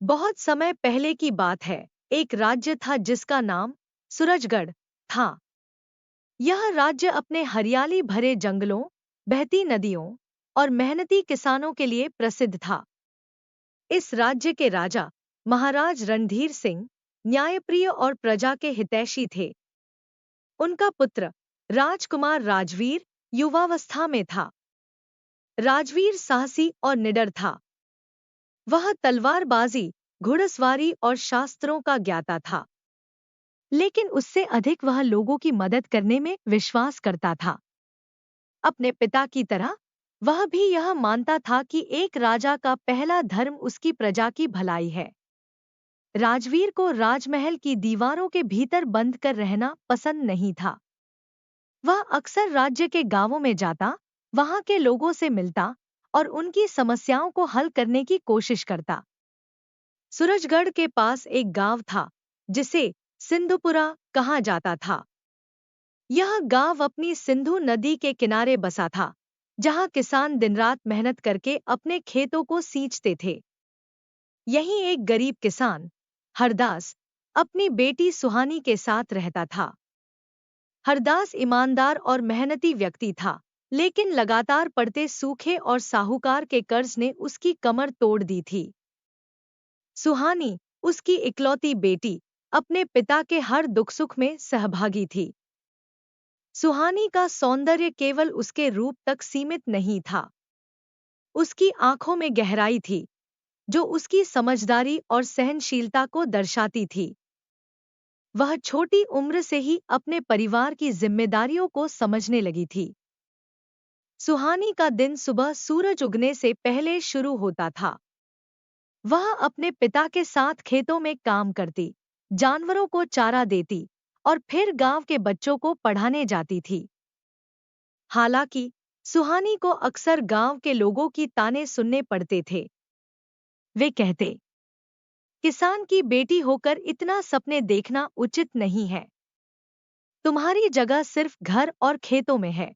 बहुत समय पहले की बात है। एक राज्य था जिसका नाम सूरजगढ़ था। यह राज्य अपने हरियाली भरे जंगलों, बहती नदियों और मेहनती किसानों के लिए प्रसिद्ध था। इस राज्य के राजा महाराज रणधीर सिंह न्यायप्रिय और प्रजा के हितैषी थे। उनका पुत्र राजकुमार राजवीर युवावस्था में था। राजवीर साहसी और निडर था। वह तलवारबाजी, घुड़सवारी और शास्त्रों का ज्ञाता था। लेकिन उससे अधिक वह लोगों की मदद करने में विश्वास करता था। अपने पिता की तरह वह भी यह मानता था कि एक राजा का पहला धर्म उसकी प्रजा की भलाई है। राजवीर को राजमहल की दीवारों के भीतर बंद कर रहना पसंद नहीं था। वह अक्सर राज्य के गांवों में जाता, वहां के लोगों से मिलता और उनकी समस्याओं को हल करने की कोशिश करता। सूरजगढ़ के पास एक गांव था जिसे सिंधुपुरा कहा जाता था। यह गांव अपनी सिंधु नदी के किनारे बसा था, जहां किसान दिन रात मेहनत करके अपने खेतों को सींचते थे। यहीं एक गरीब किसान हरदास अपनी बेटी सुहानी के साथ रहता था। हरदास ईमानदार और मेहनती व्यक्ति था, लेकिन लगातार पड़ते सूखे और साहूकार के कर्ज ने उसकी कमर तोड़ दी थी। सुहानी, उसकी इकलौती बेटी, अपने पिता के हर दुख सुख में सहभागी थी। सुहानी का सौंदर्य केवल उसके रूप तक सीमित नहीं था। उसकी आंखों में गहराई थी, जो उसकी समझदारी और सहनशीलता को दर्शाती थी। वह छोटी उम्र से ही अपने परिवार की जिम्मेदारियों को समझने लगी थी। सुहानी का दिन सुबह सूरज उगने से पहले शुरू होता था। वह अपने पिता के साथ खेतों में काम करती, जानवरों को चारा देती और फिर गांव के बच्चों को पढ़ाने जाती थी। हालांकि सुहानी को अक्सर गांव के लोगों की ताने सुनने पड़ते थे। वे कहते, किसान की बेटी होकर इतना सपने देखना उचित नहीं है। तुम्हारी जगह सिर्फ घर और खेतों में है।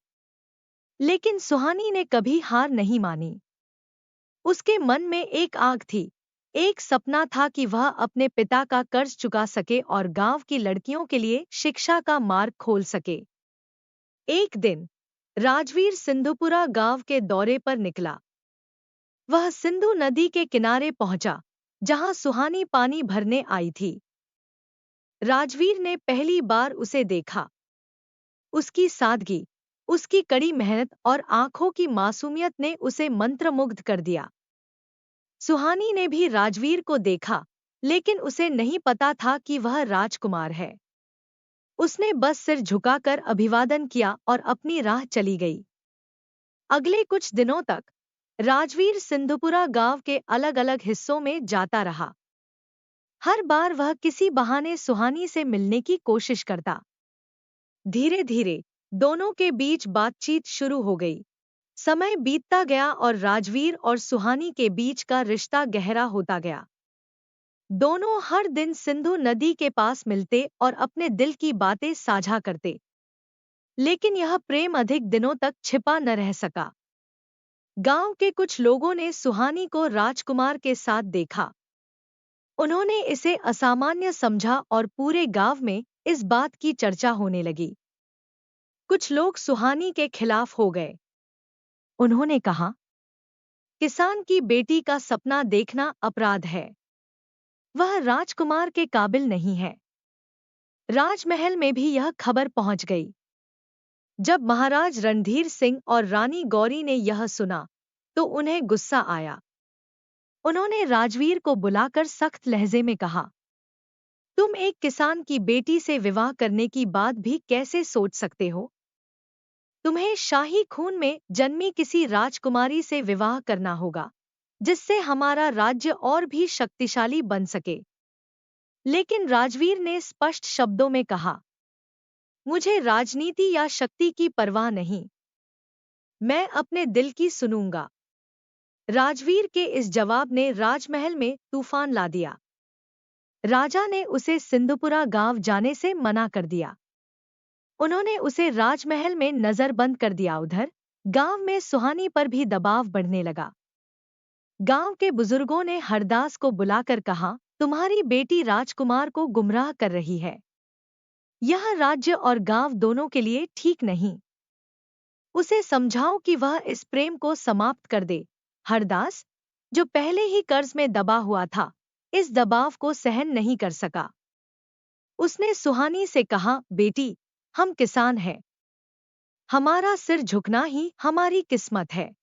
लेकिन सुहानी ने कभी हार नहीं मानी। उसके मन में एक आग थी, एक सपना था कि वह अपने पिता का कर्ज चुका सके और गांव की लड़कियों के लिए शिक्षा का मार्ग खोल सके। एक दिन राजवीर सिंधुपुरा गांव के दौरे पर निकला। वह सिंधु नदी के किनारे पहुंचा, जहां सुहानी पानी भरने आई थी। राजवीर ने पहली बार उसे देखा। उसकी सादगी, उसकी कड़ी मेहनत और आंखों की मासूमियत ने उसे मंत्रमुग्ध कर दिया। सुहानी ने भी राजवीर को देखा, लेकिन उसे नहीं पता था कि वह राजकुमार है। उसने बस सिर झुकाकर अभिवादन किया और अपनी राह चली गई। अगले कुछ दिनों तक राजवीर सिंधुपुरा गांव के अलग अलग हिस्सों में जाता रहा। हर बार वह किसी बहाने सुहानी से मिलने की कोशिश करता। धीरे धीरे दोनों के बीच बातचीत शुरू हो गई। समय बीतता गया और राजवीर और सुहानी के बीच का रिश्ता गहरा होता गया। दोनों हर दिन सिंधु नदी के पास मिलते और अपने दिल की बातें साझा करते। लेकिन यह प्रेम अधिक दिनों तक छिपा न रह सका। गांव के कुछ लोगों ने सुहानी को राजकुमार के साथ देखा। उन्होंने इसे असामान्य समझा और पूरे गांव में इस बात की चर्चा होने लगी। कुछ लोग सुहानी के खिलाफ हो गए। उन्होंने कहा, किसान की बेटी का सपना देखना अपराध है। वह राजकुमार के काबिल नहीं है। राजमहल में भी यह खबर पहुंच गई। जब महाराज रणधीर सिंह और रानी गौरी ने यह सुना, तो उन्हें गुस्सा आया। उन्होंने राजवीर को बुलाकर सख्त लहजे में कहा, तुम एक किसान की बेटी से विवाह करने की बात भी कैसे सोच सकते हो? तुम्हें शाही खून में जन्मी किसी राजकुमारी से विवाह करना होगा, जिससे हमारा राज्य और भी शक्तिशाली बन सके। लेकिन राजवीर ने स्पष्ट शब्दों में कहा, मुझे राजनीति या शक्ति की परवाह नहीं। मैं अपने दिल की सुनूंगा। राजवीर के इस जवाब ने राजमहल में तूफान ला दिया। राजा ने उसे सिंधुपुरा गांव जाने से मना कर दिया। उन्होंने उसे राजमहल में नजरबंद कर दिया। उधर गांव में सुहानी पर भी दबाव बढ़ने लगा। गांव के बुजुर्गों ने हरदास को बुलाकर कहा, तुम्हारी बेटी राजकुमार को गुमराह कर रही है। यह राज्य और गांव दोनों के लिए ठीक नहीं। उसे समझाओ कि वह इस प्रेम को समाप्त कर दे। हरदास, जो पहले ही कर्ज में दबा हुआ था, इस दबाव को सहन नहीं कर सका। उसने सुहानी से कहा, बेटी, हम किसान हैं। हमारा सिर झुकना ही हमारी किस्मत है।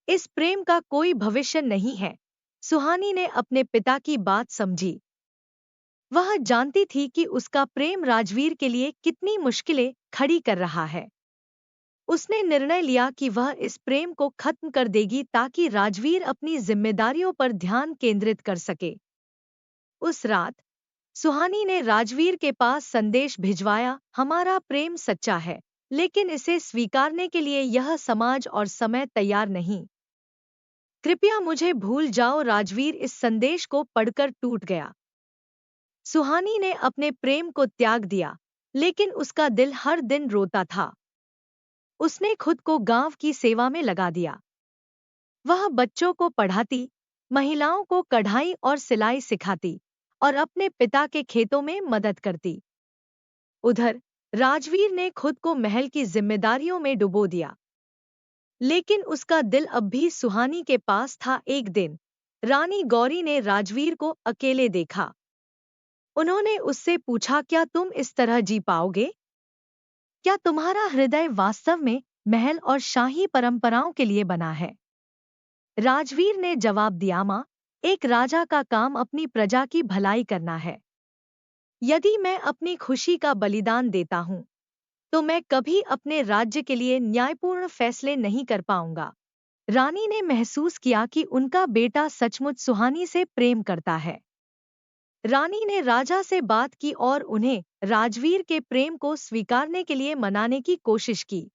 इस प्रेम का कोई भविष्य नहीं है। सुहानी ने अपने पिता की बात समझी। वह जानती थी कि उसका प्रेम राजवीर के लिए कितनी मुश्किलें खड़ी कर रहा है। उसने निर्णय लिया कि वह इस प्रेम को खत्म कर देगी ताकि राजवीर अपनी जिम्मेदारियों पर ध्यान केंद्रित कर सके। उस रात सुहानी ने राजवीर के पास संदेश भिजवाया, हमारा प्रेम सच्चा है, लेकिन इसे स्वीकारने के लिए यह समाज और समय तैयार नहीं। कृपया मुझे भूल जाओ। राजवीर इस संदेश को पढ़कर टूट गया। सुहानी ने अपने प्रेम को त्याग दिया, लेकिन उसका दिल हर दिन रोता था। उसने खुद को गांव की सेवा में लगा दिया। वह बच्चों को पढ़ाती, महिलाओं को कढ़ाई और सिलाई सिखाती और अपने पिता के खेतों में मदद करती। उधर राजवीर ने खुद को महल की जिम्मेदारियों में डुबो दिया, लेकिन उसका दिल अब भी सुहानी के पास था। एक दिन रानी गौरी ने राजवीर को अकेले देखा। उन्होंने उससे पूछा, क्या तुम इस तरह जी पाओगे? क्या तुम्हारा हृदय वास्तव में महल और शाही परंपराओं के लिए बना है? राजवीर ने जवाब दिया, मां, एक राजा का काम अपनी प्रजा की भलाई करना है। यदि मैं अपनी खुशी का बलिदान देता हूं, तो मैं कभी अपने राज्य के लिए न्यायपूर्ण फैसले नहीं कर पाऊंगा। रानी ने महसूस किया कि उनका बेटा सचमुच सुहानी से प्रेम करता है। रानी ने राजा से बात की और उन्हें राजवीर के प्रेम को स्वीकारने के लिए मनाने की कोशिश की।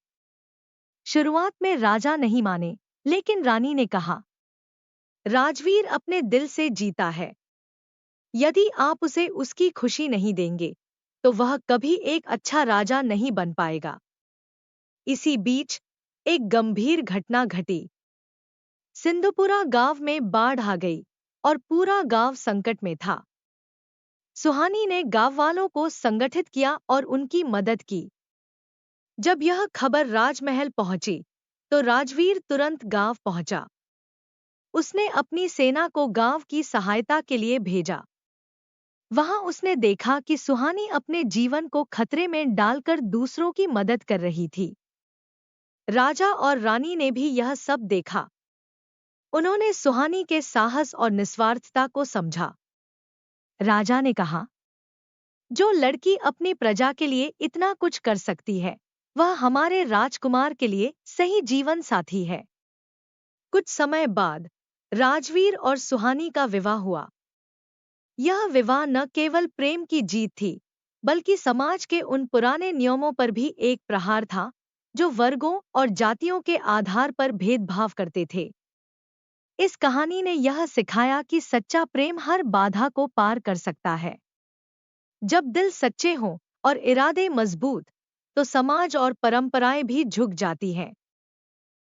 शुरुआत में राजा नहीं माने, लेकिन रानी ने कहा, राजवीर अपने दिल से जीता है। यदि आप उसे उसकी खुशी नहीं देंगे, तो वह कभी एक अच्छा राजा नहीं बन पाएगा। इसी बीच एक गंभीर घटना घटी। सिंधुपुरा गांव में बाढ़ आ गई और पूरा गांव संकट में था। सुहानी ने गांव वालों को संगठित किया और उनकी मदद की। जब यह खबर राजमहल पहुंची, तो राजवीर तुरंत गांव पहुंचा। उसने अपनी सेना को गांव की सहायता के लिए भेजा। वहां उसने देखा कि सुहानी अपने जीवन को खतरे में डालकर दूसरों की मदद कर रही थी। राजा और रानी ने भी यह सब देखा। उन्होंने सुहानी के साहस और निस्वार्थता को समझा। राजा ने कहा, जो लड़की अपनी प्रजा के लिए इतना कुछ कर सकती है, वह हमारे राजकुमार के लिए सही जीवन साथी है। कुछ समय बाद राजवीर और सुहानी का विवाह हुआ। यह विवाह न केवल प्रेम की जीत थी, बल्कि समाज के उन पुराने नियमों पर भी एक प्रहार था, जो वर्गों और जातियों के आधार पर भेदभाव करते थे। इस कहानी ने यह सिखाया कि सच्चा प्रेम हर बाधा को पार कर सकता है। जब दिल सच्चे हों और इरादे मजबूत, तो समाज और परंपराएं भी झुक जाती हैं।